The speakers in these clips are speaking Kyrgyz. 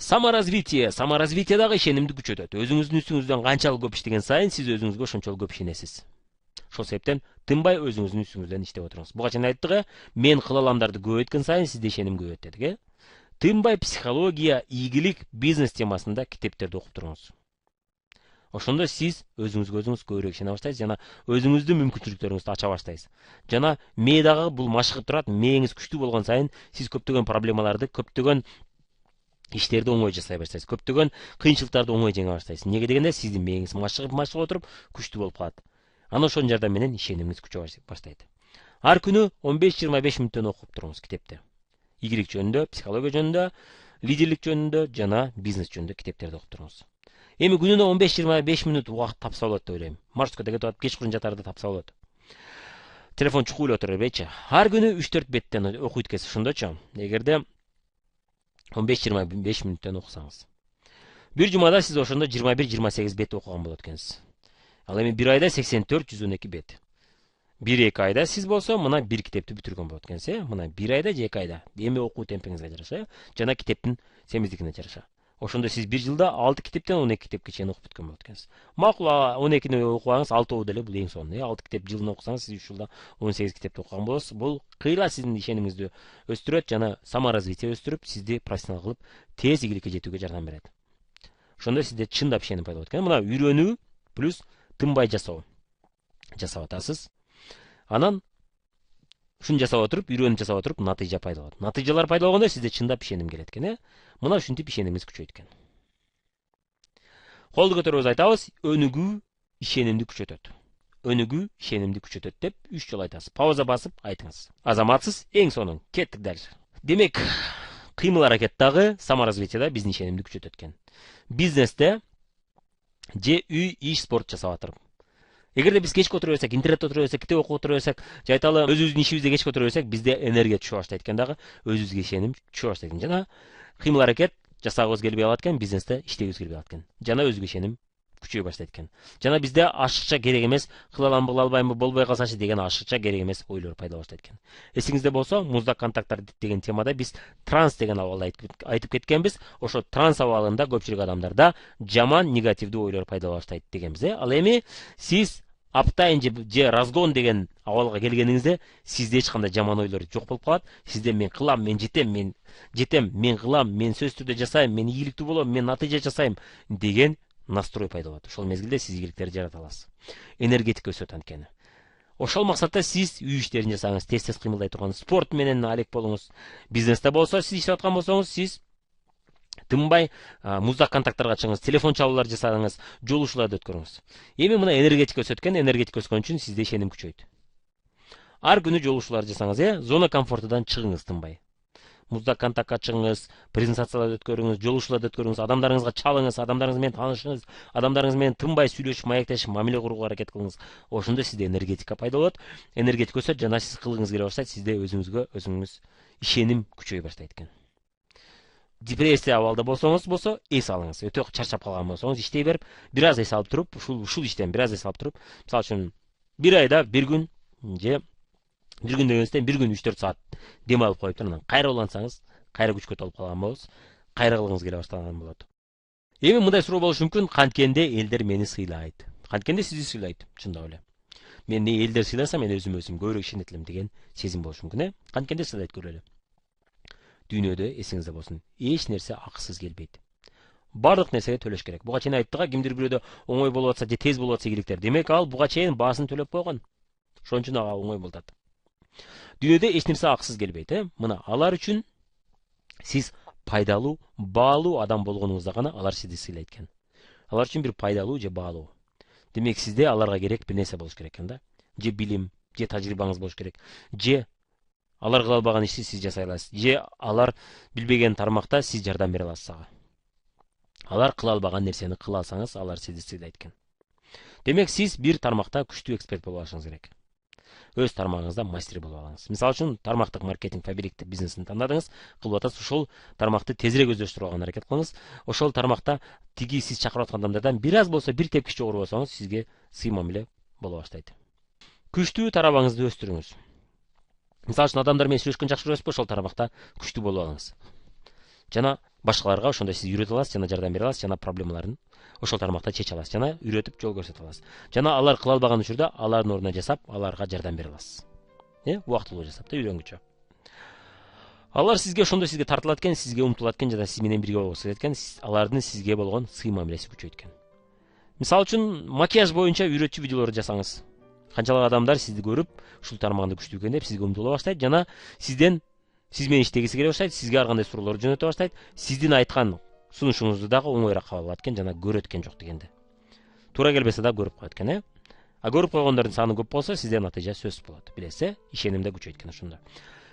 Саморазвитиедагы ишенимди күчөтөт. Өзүңүздүн үстүңүздөн канчалык көп иштеген сайын сиз өзүңүзгө ошончолук көп ишенесиз. Ошол себептен тынбай өзүңүздүн үстүңүздөн иштеп отуруңуз. Буга чейин айттык, мен кыла аламдарды көбөйткөн сайын сизде ишеним көбөйөт дедик. Тынбай психология, ийгилик, бизнес темасында китептерди окуп туруңуз. Ошондо сиз өзүңүзгө көбүрөөк ишене баштайсыз жана өзүңүздүн мүмкүнчүлүктөрүңүздү ача баштайсыз. Жана мээдагы бул машыгып турат, мээңиз күчтүү болгон сайын сиз көптөгөн проблемаларды, көптөгөн иштерди оңой жасай баштайсыз. Көптөгөн кыйынчылыктарды оңой жеңе баштайсыз. Неге дегенде сиздин мээңиз машыгып отуруп күчтүү болуп калат. Анан ошонун жардамы менен ишенимиңиз күчөй баштайт. Ар күнү 15-25 мүнөттөн окуп туруңуз китепти. Ийгилик жөнүндө, психология жөнүндө, лидерлик жөнүндө жана бизнес жөнүндө китептерди окуп туруңуз. Эми күнүнө 15-25 мүнөт убакыт тапса болот деп ойлойм. Маршруткада кетип атып кечкурун жатарда тапса болот. Телефон чукуп эле отура бербейчи. Ар күнү 3-4 беттен окуйт экенсиз, ошондочу. Эгерде 15-25 мүнөттөн окусаңыз. Бир жумада сиз ошондо 21-28 бет окуган болот экенсиз. Ал эми бир айда 84-112 бет. 1-2 айда сиз болсо мына бир китепти бүтүргөн болот экенсиз. Мына бир айда же 2 айда. Эми окуу темпиңизге жараша, жана китептин семиздигине жараша. Ошондо сиз бир жылда 6 китептен 12 китепке чейин окуп бүткөн болот экенсиз. Макул 12ни окубаңыз, 6 деле бул эң сонун. 6 китеп жылына окусаңыз, сиз 3 жылда 18 китепти окуган болосуз. Бул кыйла сиздин ишенимиңизди өстүрөт жана саморазвитие өстүрүп, сизди профессионал кылып, тез ийгиликке жетүүгө жардам берет. Ошондо сизде чындап ишеним пайда болот экен. Мына үйрөнүү плюс тынбай жасоо. Жасап атасыз. Анан ушуну жасап отуруп, үйрөнүп жасап отуруп, натыйжа пайда болот. Натыйжалар пайда болгондо сизде чындап ишеним келет экен, Мына ушинтип ишенимиңиз күчөйт экен. Колду көтөрүбүз айтабыз, өнүгүү ишенимди күчөтөт. Өнүгүү ишенимди күчөтөт деп 3 жолу айтасыз. Пауза басып айтыңыз. Азаматсыз, эң сонун. Кеттик дальше. Демек, кыймыл аракеттагы саморазвитияда биздин ишенимди күчөтөт экен. Бизнесте же үй, иш, спорт жасап атырып. Эгерде биз кечке отура берсек, интернетте отура берсек, китеп окуп отура берсек, же айталы өзүбүздүн ишибизде кечке отура берсек, бизде энергия түшө баштайт экен дагы, өзүбүзгө ишеним түшө баштайт экен. Жана кыймыл аракет жасагыбыз келбей калат экен, бизнесте иштегибиз келбей калат экен. Жана өзүгө ишеним күчөй баштайт экен. Жана бизде ашыкча керек эмес, кыла аламбы, кыла албаймбы, болбой калсачы деген ашыкча керек эмес ойлор пайда баштайт экен. Эсиңизде болсо, муздак контакттар деген темада биз транс деген абалды айтып кеткенбиз. Ошо транс абалында көпчүлүк адамдарда жаман, негативдүү ойлор пайда баштайт дегенбиз. Ал эми сиз аптайын же разгон деген абалга келгениңизде сизде эч кандай жаман ойлор жок болуп калат. Сизде мен кылам, мен жетем, мен кылам, мен сөзсүз түрдө жасайм, мен ийгиликтүү болом, мен натыйжа жасайм деген настрой пайда болот. Ошол мезгилде сиз ийгиликтерди жарата аласыз. Энергетика өсөт анткени. Ошол максатта сиз үй иштерин жасаңыз, тез кыймылдай турган спорт менен алек болуңуз. Бизнесте болсо сиз иштеп аткан болсоңуз, сиз тынбай муздак контакттарга чыгыңыз, телефон чалуулар жасаңыз, жолугушууларды өткөрүңүз. Эми мына энергетика өсөт экен, энергетика өскөн үчүн сизде ишеним күчөйт. Ар күнү жолугушуулар жасаңыз, зона комфортудан чыгыңыз тынбай. Муздак контактка чыгыңыз, презентацияларды өткөрүңүз, жолугушууларды өткөрүңүз, адамдарыңызга чалыңыз, адамдарыңыз менен таанышыңыз, адамдарыңыз менен тынбай сүйлөшүп, маектешип, мамиле курууга аракет кылыңыз. Ошондо сизде энергетика пайда болот. Энергетика өсөт жана сиз кылгыңыз келе баштайт, сизде өзүңүз ишеним күчөй баштайт экен. Депрессия абалда болсоңуз эс алыңыз. Өтө чарчап калган болсоңуз, иштей берип, бир аз эс алып туруп, ушул иштен бир аз эс алып туруп, мисалы үчүн бир айда бир күн же бир күн дегенсизден бир күн 3-4 саат дем алып коюп туруп, анан кайра улантсаңыз, кайра күчкө толуп калган болосуз, кайра кылгыңыз келе баштаган болот. Эми мындай суроо болушу мүмкүн, канткенде элдер мени сыйлайт. Канткенде сизди сыйлайт, чындап эле. Мен элдер сыйласа, мен өзүм көбүрөөк ишенет элем деген сезим болушу мүмкүн, Канткенде сыйлайт көрөлү. Дүйнөдө эсиңизде болсун, эч нерсе акысыз келбейт. Бардык нерсеге төлөш керек. Буга чейин айттык, кимдир бирөөдө оңой болуп атса же тез болуп атса ийгиликтер. Демек ал буга чейин баасын төлөп койгон. Ошон үчүн ага оңой болуп атат. Дүйнөдө эч нерсе акысыз келбейт, Мына алар үчүн сиз пайдалуу, баалуу адам болгонуңузда гана алар сизди сыйлайт экен. Алар үчүн бир пайдалуу же баалуу. Демек сизде аларга керек бир нерсе болуш керек экен да. Же билим, же тажрыйбаңыз болуш керек. Же алар кыла албаган ишти сиз жасай аласыз. Же алар билбеген тармакта сиз жардам бере аласыз ага. Алар кыла албаган нерсени кыла алсаңыз, алар сизди сыйлайт экен. Демек сиз бир тармакта күчтүү эксперт болуп алышыңыз керек. Өз тармагыңызда мастер болуп алыңыз. Мисалы үчүн тармактык маркетинг, фабриктик бизнесин тандадыңыз, кылып атасыз, ошол тармакты тезирээк өздөштүрүп алганга аракет кылыңыз. Ошол тармакта тиги сиз чакырып аткан адамдардан бир аз болсо бир тепкич жогору болсоңуз, сизге сый мамиле боло баштайт. Күчтүү тарабыңызды өстүрүңүз. Мисалы үчүн адамдар менен сүйлөшкөн жакшы көрөсүзбү? Ошол тармакта күчтүү болуп алыңыз. Жана башкаларга ошондой сиз үйрөтө аласыз жана жардам бере аласыз жана проблемаларын ошол тармакта чече аласыз жана үйрөтүп жол көрсөтө аласыз. Жана алар кыла албаган учурда алардын ордуна жасап, аларга жардам бере аласыз. Убактылуу жасап да үйрөнгүчө. Алар сизге ошондой сизге тартылат экен, сизге умтулат экен жана сиз менен бирге болгусу келет экен, алардын сизге болгон сый мамилеси күчөйт экен. Мисалы үчүн макияж боюнча үйрөтчү видеолорду жасаңыз. Канчалык адамдар сизди көрүп, ушул тармагында күчтүү экен деп сизге умтула баштайт жана сиз менен иштегиси келе баштайт, сизге ар кандай суроолорду жөнөтө баштайт. Сиздин айткан сунушуңузду дагы оңоюраак кабыл алат экен жана көрөт экен жок дегенде. Туура келбесе да көрүп коет экен, А көрүп койгондордун саны көп болсо, сизде натыйжа сөзсүз болот. Билесиз, ишенимде күчөйт экен ошондо.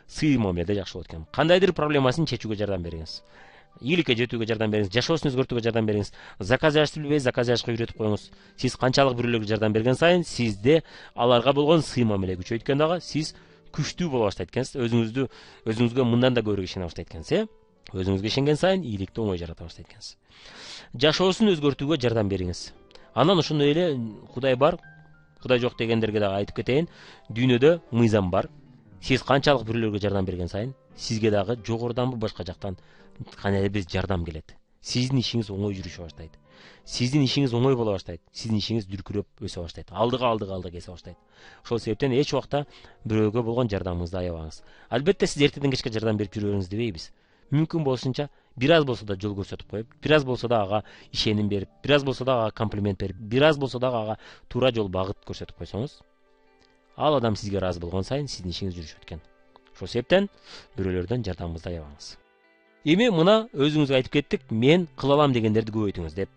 Сый мамиледе жакшы болот экен. Кандайдыр проблемасын чечүүгө жардам бериңиз. Ийгиликке жетүүгө жардам бериңиз, жашоосун өзгөртүүгө жардам бериңиз. Заказ ашты билбейсиз, заказ ашка үйрөтүп коюңуз. Сиз канчалык бирөөлөргө жардам берген сайын, сизде аларга болгон сый мамиле күчөйт экен дагы, сиз күчтүү боло баштайт экенсиз. Өзүңүзгө мындан да көбүрөөк ишене баштайт экенсиз. Өзүңүзгө ишенген сайын ийгиликти оңой жарата баштайт экенсиз. Жашоосун өзгөртүүгө жардам бериңиз. Анан ошондой эле Кудай бар, Кудай жок дегендерге дагы айтып кетейин. Дүйнөдө мыйзам бар. Сиз канчалык бирөөлөргө жардам берген сайын, сизге дагы жогоруданбы башка жактан кандайдыр бир жардам келет. Сиздин ишиңиз оңой жүрүшө баштайт. Сиздин ишиңиз оңой боло баштайт. Сиздин ишиңиз дүркүрөп өсө баштайт. Алдыга кесе баштайт. Ошол себептен эч убакта бирөөгө болгон жардамыңызды аябаңыз. Албетте сиз эртеден кечке жардам берип жүрөңүз дебейбиз. Мүмкүн болушунча бир аз болсо да жол көрсөтүп коюп, бир аз болсо да ага ишеним берип, бир аз болсо да ага комплимент берип, бир аз болсо да ага туура жол багыт көрсөтүп койсоңуз, ал адам сизге ыраазы болгон сайын сиздин ишиңиз жүрүшөт экен. Ошол себептен бирөөлөрдөн жардамыңызды аябаңыз. Эми мына өзүңүзгө айтып кеттик, мен кыла алам дегендерди көбөйтүңүз деп.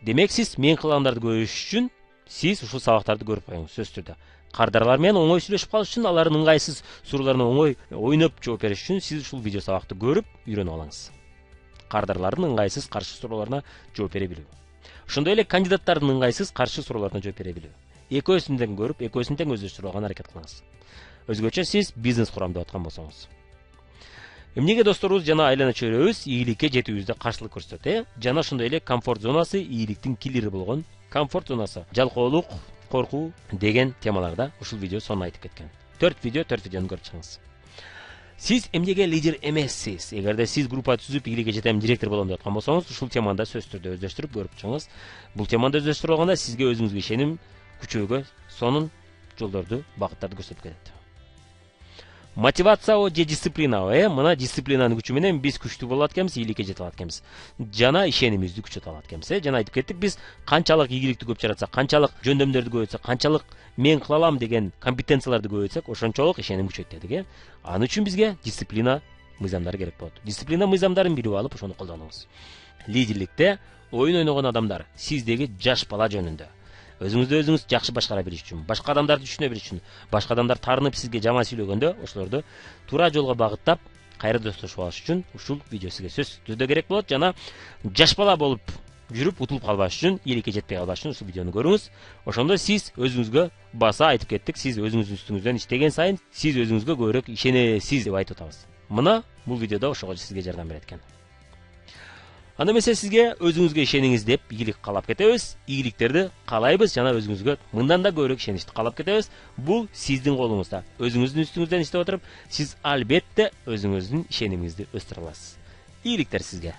Демек сиз мен кыла аламдарды көбөйтүш үчүн сиз ушул сабактарды көрүп коюңуз сөзсүз түрдө. Кардарлар менен оңой сүйлөшүп калыш үчүн, алардын ыңгайсыз суроолоруна оңой ойноп жооп бериш үчүн сиз ушул видео сабакты көрүп үйрөнүп алыңыз. Кардарлардын ыңгайсыз каршы суроолоруна жооп бере билүү. Ошондой эле кандидаттардын ыңгайсыз каршы суроолоруна жооп бере билүү. Экөөсүн тең көрүп, экөөсүн тең өздөштүрүп алган аракет кылыңыз. Өзгөчө сиз бизнес курам деп аткан болсоңуз. Эмнеге досторубуз жана айлана чөйрөбүз ийгиликке жетүүбүздө каршылык көрсөтөт, жана ошондой эле комфорт зонасы ийгиликтин киллери болгон комфорт зонасы, жалкоолук, коркуу деген темаларда ушул видео сонун айтып кеткен. 4 видеону көрүп чыгыңыз. Сиз эмнеге лидер эмессиз? Эгерде сиз группа түзүп ийгиликке жетем, директор болом деп аткан болсоңуз, ушул теманы сөзсүз түрдө өздөштүрүп көрүп чыгыңыз. Бул теманы өздөштүрүп алганда сизге өзүңүзгө ишеним күчөөгө сонун жолдорду, багыттарды көрсөтүп кетет. Мотивация же дисциплина. Мына дисциплинанын күчү менен биз күчтүү болот экенбиз, ийгиликке жете алат экенбиз. Жана ишенимибизди күчөтө алат экенбиз. Жана айтып кеттик, биз канчалык ийгиликти көп жаратсак, канчалык жөндөмдөрдү көбөйтсөк, канчалык мен кыла алам деген компетенцияларды көбөйтсөк, ошончолук ишеним күчөйт дедик. Аны үчүн бизге дисциплина мыйзамдары керек болот. Дисциплина мыйзамдарын билип алып, ошону колдонуңуз. Лидерликте оюн ойногон адамдар сиздеги жаш бала жөнүндө. Өзүңүз жакшы башкара билиш үчүн, башка адамдарды түшүнө билиш үчүн, башка адамдар тарынып сизге жаман сүйлөгөндө, ошолорду туура жолго багыттап, кайра достошуп алыш үчүн ушул видео сизге сөзсүз түрдө керек болот. Жана жаш бала болуп жүрүп утулуп калбаш үчүн, ийгиликке жетпей калбаш үчүн ушул видеону көрүңүз. Ошондо сиз өзүңүзгө баса айтып кеттик, сиз өзүңүздүн үстүңүздөн иштеген сайын, сиз өзүңүзгө көбүрөөк ишенесиз деп айтып атабыз. Мына бул видеодо ошого сизге жардам берет экен. Анда эмесе сизге өзүңүзгө ишениңиз деп ийгилик каалап кетебиз. Ийгиликтерди каалайбыз жана өзүңүзгө мындан да көбүрөөк ишеничти каалап кетебиз. Бул сиздин колуңузда. Өзүңүздүн үстүңүздөн иштеп отуруп, сиз албетте өзүңүздүн ишенимиңизди өстүрө аласыз. Ийгиликтер сизге.